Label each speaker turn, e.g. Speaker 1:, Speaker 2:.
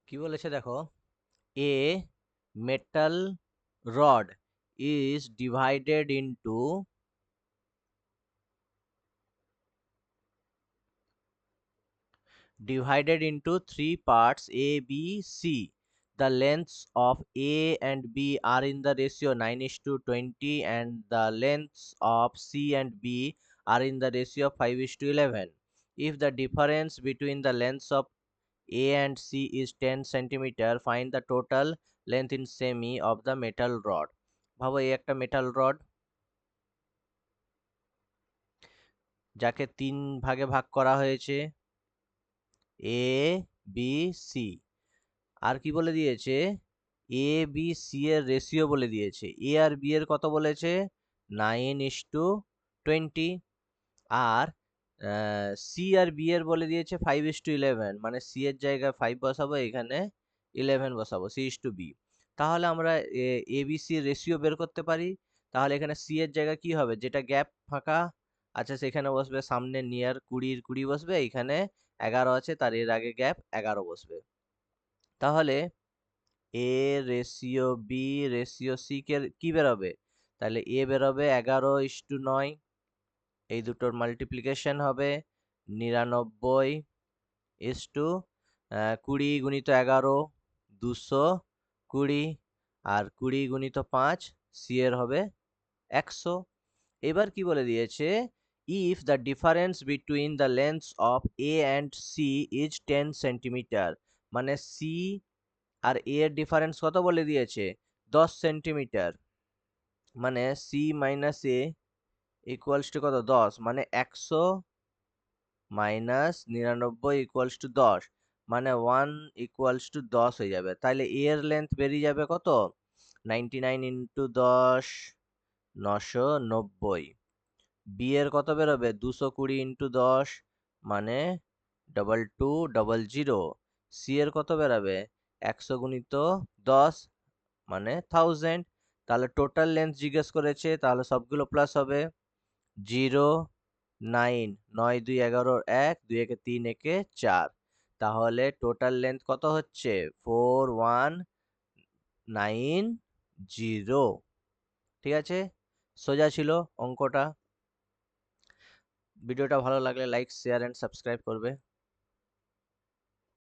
Speaker 1: কি বলেছে দেখো, a metal rod is divided into three parts A, B, C. The lengths of A and B are in the ratio 9:20 and the lengths of C and B are in the ratio 5:11. If the difference between the lengths of A and C is 10 centimeter, find the total length in semi of the metal rod. ভাবো এই একটা metal rod যাকে তিন ভাগে ভাগ করা হয়েছে A B C. আর কি বলে দিয়েছে, এ বি সি এর রেশিও বলে দিয়েছে। এ আর বি এর কত বলেছে, 9:20। আর সি আর বি এর বলে দিয়েছে 5:11, মানে সি এর জায়গায় 5 বসাবো, এখানে 11 বসাবো, সি ইস টু বি। তাহলে আমরা এ বি সি রেশিও বের করতে পারি। তাহলে এখানে সি এর জায়গায় কি হবে, যেটা গ্যাপ ফাঁকা আচ্ছা সেখানে বসবে সামনে নিয়ার 20 বসবে, এখানে 11 আছে তার এর আগে গ্যাপ 11 বসবে। তাহলে এ ratio B ratio C K কি বেরোবে, তাহলে এ বেরোবে 11:9, এই দুটোর মাল্টিপ্লিকেশন হবে 99 ইস টু 20 গুণিত 11 220, আর 20 গুণিত 5 সি এর হবে 100। এবার কি বলে দিয়েছে, if the difference between the lengths of A and C is 10 centimetre, মানে সি আর এ এর ডিফারেন্স কত বলে দিয়েছে, 10 সেন্টিমিটার, মানে C minus A equals to কত, 10, মানে 100 মাইনাস 99 ইকুয়ালস টু 10, মানে 1 ইকুয়ালস টু 10 হয়ে যাবে। তাহলে এ এর লেন্থ বেরিয়ে যাবে কত, 99 ইন্টু 10 990। বি এর কত বেরোবে, 220 ইন্টু 10, মানে 2200। সি এর কত বেরোবে, 100 গুণিত 10, মানে 1000। তাহলে টোটাল লেন্থ জিজ্ঞেস করেছে, তাহলে সবগুলো প্লাস হবে। 09 9 2 11 1 2 একে 3 একে 4, তাহলে টোটাল লেন্থ কত হচ্ছে 4190। ঠিক আছে, সোজা ছিল অঙ্কটা। ভিডিওটা ভালো লাগলে লাইক শেয়ার এন্ড সাবস্ক্রাইব করবে।